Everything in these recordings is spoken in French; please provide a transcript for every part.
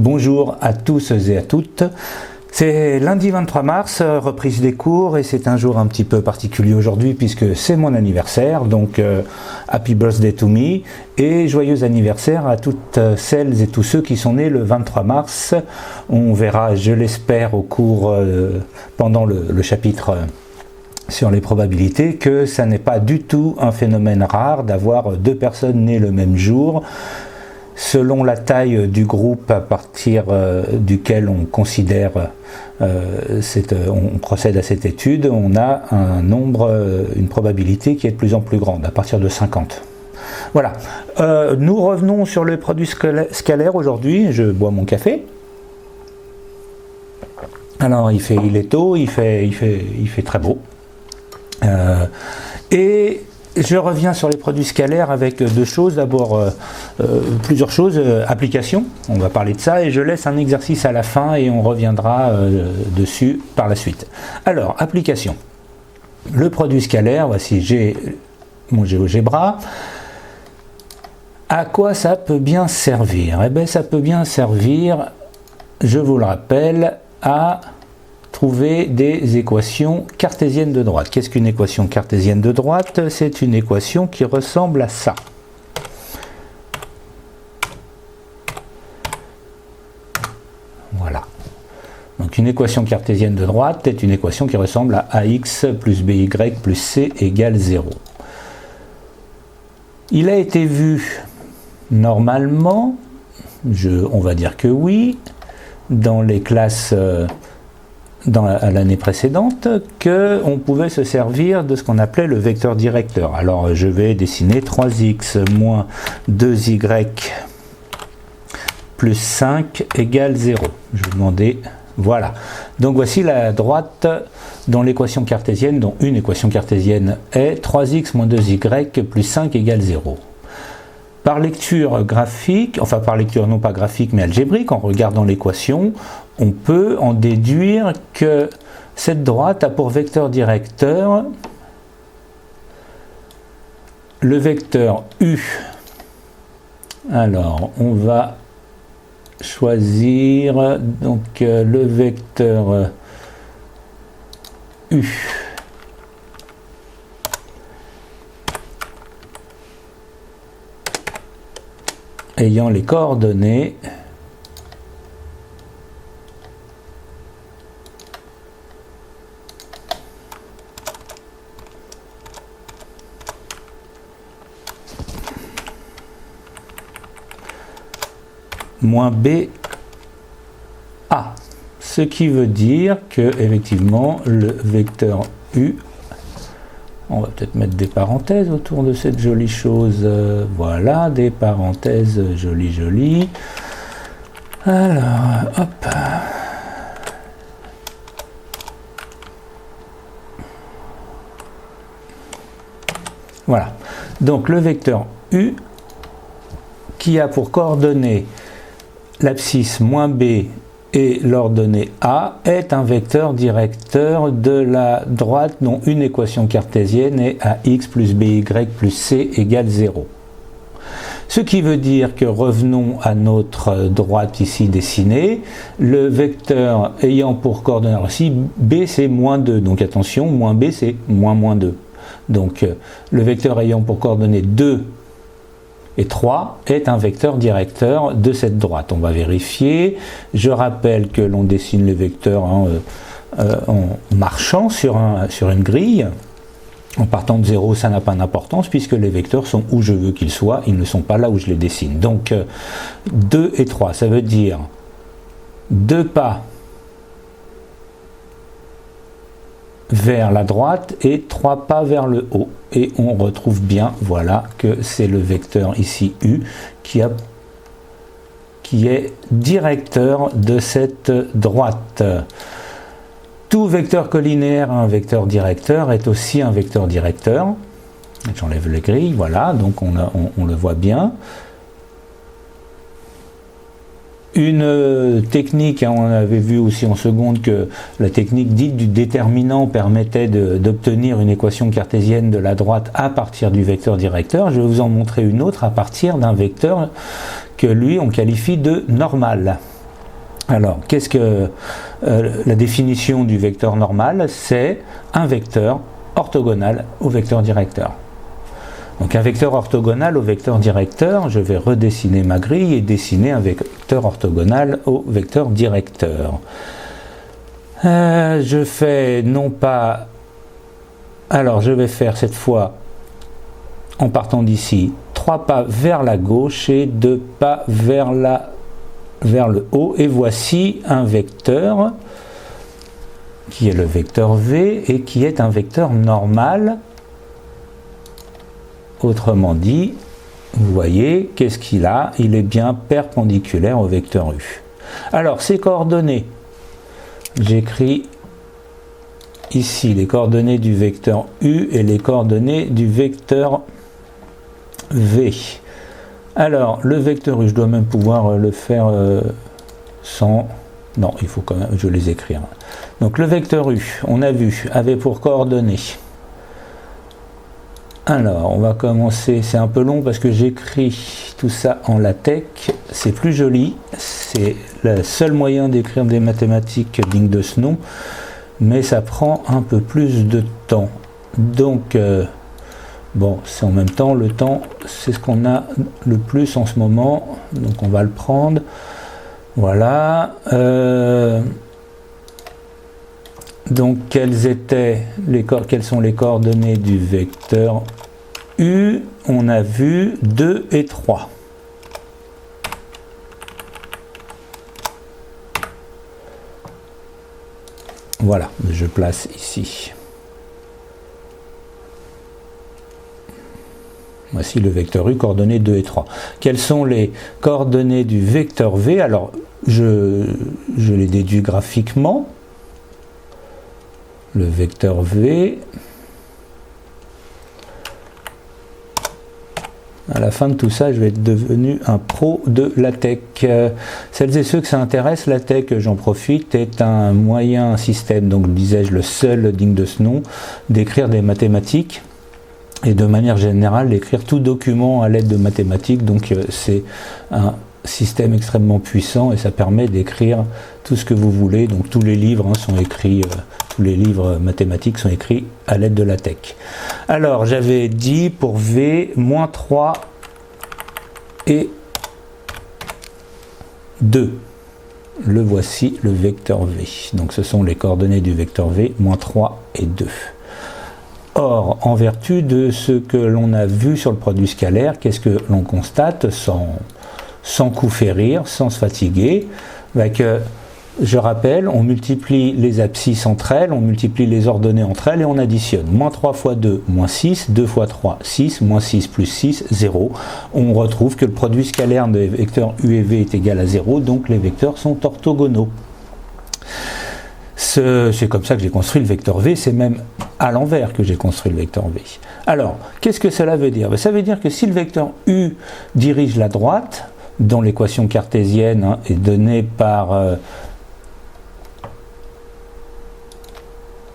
Bonjour à tous et à toutes. C'est lundi 23 mars, reprise des cours, et c'est un jour un petit peu particulier aujourd'hui puisque c'est mon anniversaire, donc happy birthday to me et joyeux anniversaire à toutes celles et tous ceux qui sont nés le 23 mars. On verra, je l'espère, au cours pendant le chapitre sur les probabilités, que ça n'est pas du tout un phénomène rare d'avoir deux personnes nées le même jour. Selon la taille du groupe à partir duquel on considère, on procède à cette étude, on a une probabilité qui est de plus en plus grande, à partir de 50. Voilà. Nous revenons sur le produit scalaire aujourd'hui. Je bois mon café. Alors il est tôt, il fait très beau. Et je reviens sur les produits scalaires avec deux choses. D'abord, plusieurs choses. Application, on va parler de ça, et je laisse un exercice à la fin et on reviendra dessus par la suite. Alors, application. Le produit scalaire, voici, j'ai mon GeoGebra. À quoi ça peut bien servir? Eh bien, ça peut bien servir, je vous le rappelle, à trouver des équations cartésiennes de droite. Qu'est-ce qu'une équation cartésienne de droite? C'est une équation qui ressemble à ça. Voilà. Donc une équation cartésienne de droite est une équation qui ressemble à ax plus by plus c égale 0. Il a été vu normalement, on va dire que oui, dans les classes à l'année précédente, qu'on pouvait se servir de ce qu'on appelait le vecteur directeur. Alors je vais dessiner 3x moins 2y plus 5 égale 0. Je vais demander, voilà. Donc voici la droite dont l'équation cartésienne, dont une équation cartésienne est 3x moins 2y plus 5 égale 0. Par lecture graphique, enfin par lecture non pas graphique mais algébrique, en regardant l'équation, on peut en déduire que cette droite a pour vecteur directeur le vecteur u. Alors, on va choisir donc le vecteur u. Ayant les coordonnées moins b a, ce qui veut dire que effectivement le vecteur u, on va peut-être mettre des parenthèses autour de cette jolie chose, voilà, des parenthèses jolies. Alors, hop. Voilà, donc le vecteur u qui a pour coordonnées l'abscisse moins b et l'ordonnée a est un vecteur directeur de la droite dont une équation cartésienne est ax plus by plus c égale 0. Ce qui veut dire que, revenons à notre droite ici dessinée, le vecteur ayant pour coordonnée, alors ici b c'est moins 2, donc attention, moins b c'est moins 2. Donc le vecteur ayant pour coordonnées 2 et 3 est un vecteur directeur de cette droite. On va vérifier. Je rappelle que l'on dessine les vecteurs en marchant sur une grille. En partant de 0, ça n'a pas d'importance puisque les vecteurs sont où je veux qu'ils soient, ils ne sont pas là où je les dessine. Donc 2 et 3, ça veut dire 2 pas vers la droite et 3 pas vers le haut. Et on retrouve bien, voilà, que c'est le vecteur ici u qui est directeur de cette droite. Tout vecteur collinéaire à un vecteur directeur est aussi un vecteur directeur. J'enlève les grilles, voilà, donc on le voit bien. Une technique, on avait vu aussi en seconde que la technique dite du déterminant permettait d'obtenir une équation cartésienne de la droite à partir du vecteur directeur. Je vais vous en montrer une autre à partir d'un vecteur que lui on qualifie de normal. Alors, qu'est-ce que la définition du vecteur normal? C'est un vecteur orthogonal au vecteur directeur. Donc un vecteur orthogonal au vecteur directeur, je vais redessiner ma grille et dessiner un vecteur orthogonal au vecteur directeur. Je fais non pas... Alors je vais faire cette fois, en partant d'ici, 3 pas vers la gauche et 2 pas vers le haut. Et voici un vecteur qui est le vecteur V et qui est un vecteur normal. Autrement dit, vous voyez, qu'est-ce qu'il a? Il est bien perpendiculaire au vecteur U. Alors, ces coordonnées, j'écris ici les coordonnées du vecteur U et les coordonnées du vecteur V. Alors, le vecteur U, je dois même pouvoir le faire sans... Non, il faut quand même, je les écrire. Donc, le vecteur U, on a vu, avait pour coordonnées... Alors, on va commencer, c'est un peu long parce que j'écris tout ça en LaTeX, c'est plus joli, c'est le seul moyen d'écrire des mathématiques dignes de ce nom, mais ça prend un peu plus de temps. Donc, bon, c'est en même temps, le temps, c'est ce qu'on a le plus en ce moment, donc on va le prendre. Voilà. Donc, quelles sont les coordonnées du vecteur U? On a vu 2 et 3. Voilà, je place ici. Voici le vecteur U, coordonnées 2 et 3. Quelles sont les coordonnées du vecteur V? Alors, je les déduis graphiquement. Le vecteur V, à la fin de tout ça, je vais être devenu un pro de LaTeX. Celles et ceux que ça intéresse, LaTeX, j'en profite, est un moyen, un système, donc disais-je le seul digne de ce nom, d'écrire des mathématiques et de manière générale d'écrire tout document à l'aide de mathématiques. Donc c'est un système extrêmement puissant et ça permet d'écrire tout ce que vous voulez. Donc tous les livres sont écrits... tous les livres mathématiques sont écrits à l'aide de LaTeX. Alors, j'avais dit pour V, moins 3 et 2. Le voici, le vecteur V. Donc, ce sont les coordonnées du vecteur V, moins 3 et 2. Or, en vertu de ce que l'on a vu sur le produit scalaire, qu'est-ce que l'on constate sans coup férir, sans se fatiguer? Que, je rappelle, on multiplie les abscisses entre elles, on multiplie les ordonnées entre elles et on additionne. Moins 3 fois 2, moins 6, 2 fois 3, 6, moins 6 plus 6, 0. On retrouve que le produit scalaire des vecteurs U et V est égal à 0, donc les vecteurs sont orthogonaux. C'est comme ça que j'ai construit le vecteur V, c'est même à l'envers que j'ai construit le vecteur V. Alors, qu'est-ce que cela veut dire? Ça veut dire que si le vecteur U dirige la droite, dont l'équation cartésienne est donnée par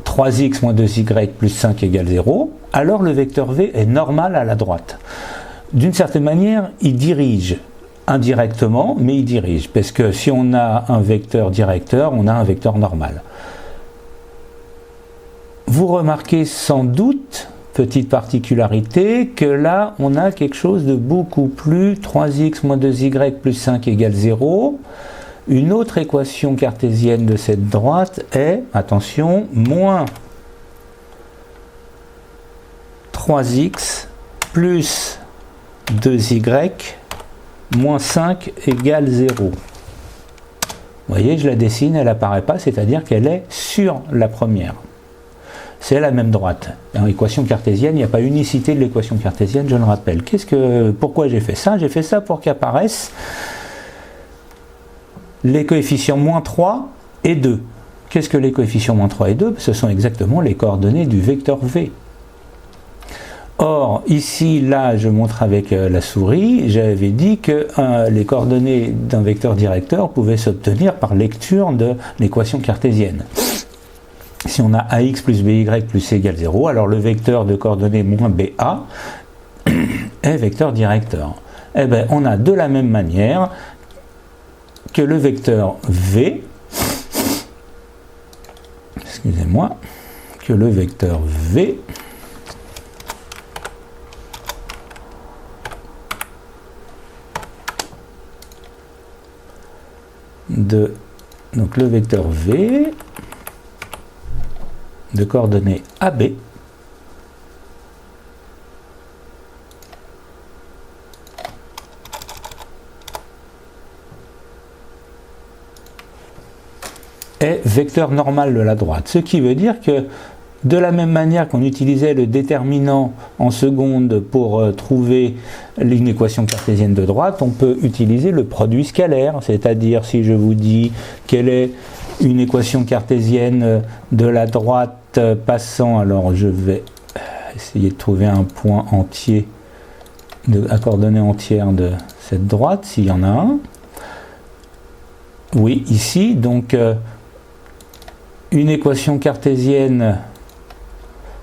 3x moins 2y plus 5 égale 0, alors le vecteur V est normal à la droite. D'une certaine manière, il dirige indirectement, mais il dirige, parce que si on a un vecteur directeur, on a un vecteur normal. Vous remarquez sans doute, petite particularité, que là, on a quelque chose de beaucoup plus 3x moins 2y plus 5 égale 0. Une autre équation cartésienne de cette droite est, attention, moins 3x plus 2y moins 5 égale 0. Vous voyez, je la dessine, elle n'apparaît pas, c'est-à-dire qu'elle est sur la première. C'est la même droite. Dans l'équation cartésienne, il n'y a pas unicité de l'équation cartésienne, je le rappelle. Pourquoi j'ai fait ça? J'ai fait ça pour qu'apparaissent les coefficients moins 3 et 2. Qu'est-ce que les coefficients moins 3 et 2? Ce sont exactement les coordonnées du vecteur V. Or, ici, là, je montre avec la souris, j'avais dit que les coordonnées d'un vecteur directeur pouvaient s'obtenir par lecture de l'équation cartésienne. Si on a ax plus by plus c égale 0, alors le vecteur de coordonnées moins ba est vecteur directeur. Eh bien, on a de la même manière que le vecteur V, excusez-moi, que le vecteur V donc le vecteur V de coordonnées AB est vecteur normal de la droite. Ce qui veut dire que de la même manière qu'on utilisait le déterminant en seconde pour trouver une équation cartésienne de droite, on peut utiliser le produit scalaire, c'est-à-dire si je vous dis quelle est une équation cartésienne de la droite passant, alors je vais essayer de trouver un point entier, à coordonnée entière de cette droite, s'il y en a un. Oui, ici, donc une équation cartésienne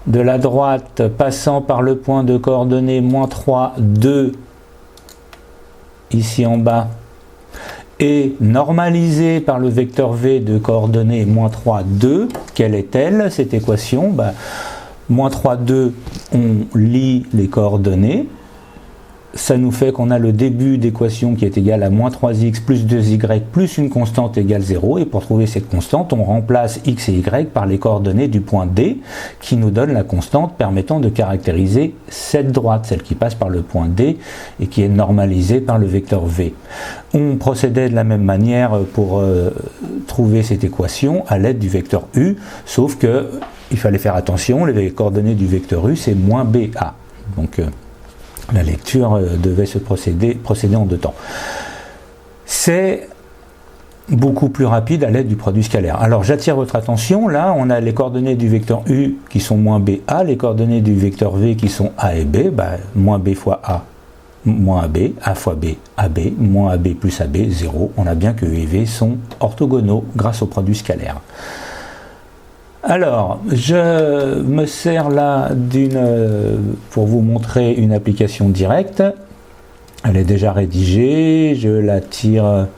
de la droite passant par le point de coordonnées moins 3, 2, ici en bas, et normalisée par le vecteur V de coordonnées moins 3, 2, quelle est-elle, cette équation? Moins 3, 2, on lie les coordonnées. Ça nous fait qu'on a le début d'équation qui est égal à moins 3x plus 2y plus une constante égale 0. Et pour trouver cette constante, on remplace x et y par les coordonnées du point D qui nous donne la constante permettant de caractériser cette droite, celle qui passe par le point D et qui est normalisée par le vecteur V. On procédait de la même manière pour trouver cette équation à l'aide du vecteur U, sauf que il fallait faire attention, les coordonnées du vecteur U c'est moins BA. Donc la lecture devait se procéder en deux temps. C'est beaucoup plus rapide à l'aide du produit scalaire. Alors j'attire votre attention, là on a les coordonnées du vecteur U qui sont moins BA, les coordonnées du vecteur V qui sont A et B, moins B fois A, moins AB, A fois B, AB, moins AB plus AB, 0. On a bien que U et V sont orthogonaux grâce au produit scalaire. Alors, je me sers là pour vous montrer une application directe. Elle est déjà rédigée, je la tire,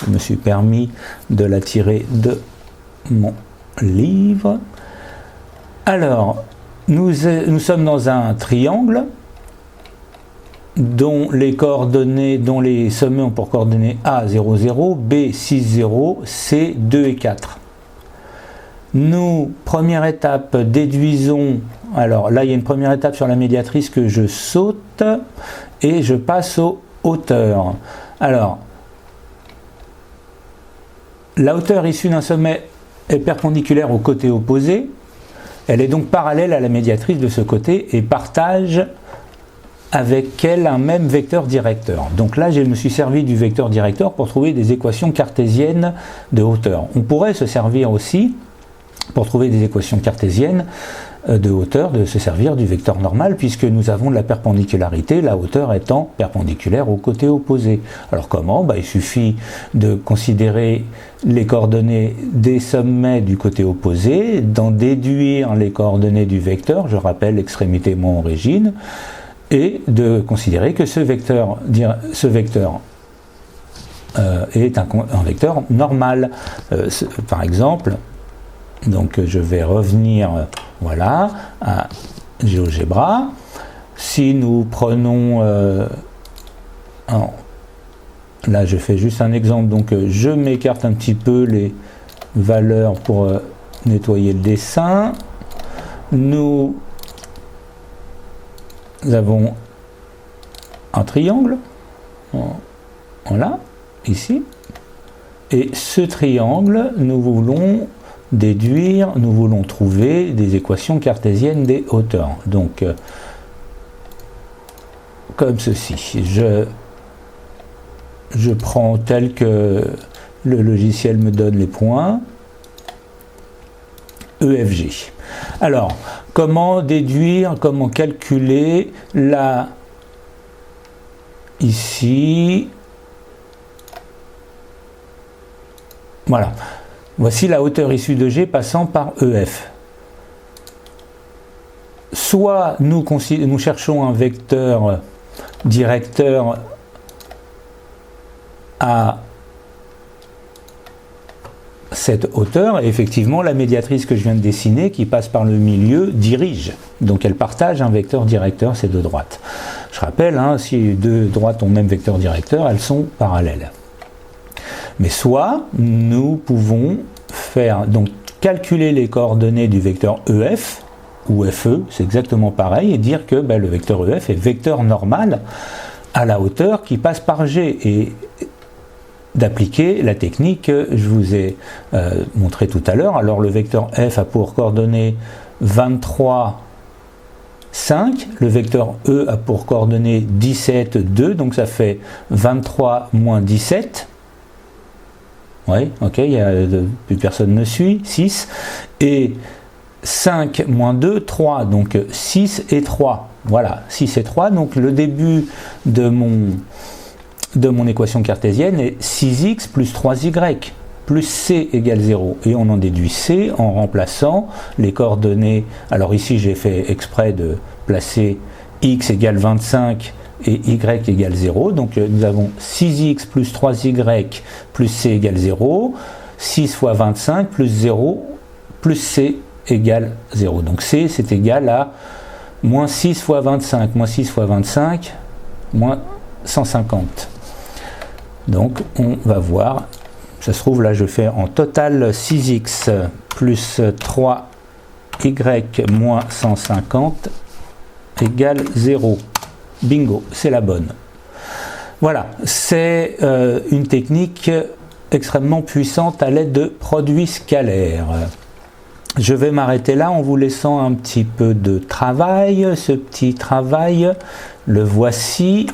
je me suis permis de la tirer de mon livre. Alors, nous sommes dans un triangle dont les sommets ont pour coordonnées A, 0, 0, B, 6, 0, C, 2 et 4. Nous, première étape, déduisons, alors là il y a une première étape sur la médiatrice que je saute et je passe aux hauteurs. Alors, la hauteur issue d'un sommet est perpendiculaire au côté opposé, elle est donc parallèle à la médiatrice de ce côté et partage avec elle un même vecteur directeur. Donc là je me suis servi du vecteur directeur pour trouver des équations cartésiennes de hauteur. On pourrait se servir aussi pour trouver des équations cartésiennes de hauteur, de se servir du vecteur normal, puisque nous avons de la perpendicularité, la hauteur étant perpendiculaire au côté opposé. Alors comment? Il suffit de considérer les coordonnées des sommets du côté opposé, d'en déduire les coordonnées du vecteur, je rappelle extrémité moins origine, et de considérer que ce vecteur est un vecteur normal. Par exemple, donc je vais revenir voilà, à GeoGebra. Si nous prenons, là je fais juste un exemple, donc je m'écarte un petit peu les valeurs pour nettoyer le dessin. Nous avons un triangle, voilà, ici, et ce triangle, nous voulons déduire, nous voulons trouver des équations cartésiennes des hauteurs. Donc, comme ceci, je prends tel que le logiciel me donne les points, EFG. Alors, comment déduire, comment calculer la, ici, voilà. Voici la hauteur issue de G passant par EF. Soit nous cherchons un vecteur directeur à cette hauteur, et effectivement la médiatrice que je viens de dessiner qui passe par le milieu dirige. Donc elle partage un vecteur directeur, ces deux droites. Je rappelle, si deux droites ont le même vecteur directeur, elles sont parallèles. Mais soit nous pouvons faire, donc calculer les coordonnées du vecteur EF, ou FE, c'est exactement pareil, et dire que le vecteur EF est vecteur normal à la hauteur qui passe par G, et d'appliquer la technique que je vous ai montré tout à l'heure. Alors le vecteur F a pour coordonnées 23, 5, le vecteur E a pour coordonnées 17, 2, donc ça fait 23 moins 17. Oui, ok, plus personne ne suit, 6. Et 5 moins 2, 3, donc 6 et 3. Voilà, 6 et 3, donc le début de mon équation cartésienne est 6x plus 3y plus c égale 0. Et on en déduit c en remplaçant les coordonnées. Alors ici j'ai fait exprès de placer x égale 25 et y égale 0. Donc nous avons 6x plus 3y plus c égale 0. 6 fois 25 plus 0 plus c égale 0. Donc c c'est égal à moins 6 fois 25, moins 6 fois 25, moins 150. Donc on va voir, ça se trouve là je fais en total 6x plus 3y moins 150 égale 0. Bingo, c'est la bonne. Voilà, c'est une technique extrêmement puissante à l'aide de produits scalaires. Je vais m'arrêter là en vous laissant un petit peu de travail. Ce petit travail, le voici.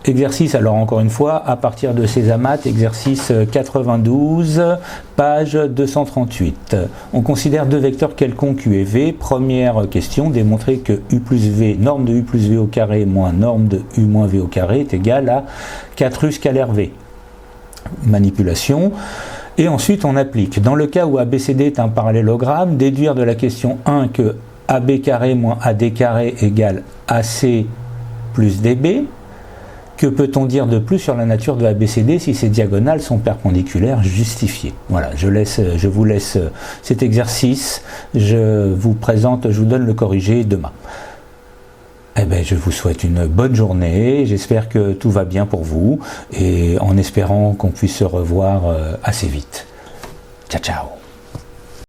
Exercice, alors encore une fois, à partir de Césamat, exercice 92, page 238. On considère deux vecteurs quelconques U et V. Première question, démontrer que U plus V, norme de U plus V au carré moins norme de U moins V au carré est égal à 4U scalaire V. Manipulation. Et ensuite on applique. Dans le cas où ABCD est un parallélogramme, déduire de la question 1 que AB carré moins AD carré égale AC plus DB. Que peut-on dire de plus sur la nature de ABCD si ces diagonales sont perpendiculaires justifiées? Voilà, je vous laisse cet exercice, je vous donne le corrigé demain. Eh bien, je vous souhaite une bonne journée, j'espère que tout va bien pour vous, et en espérant qu'on puisse se revoir assez vite. Ciao, ciao!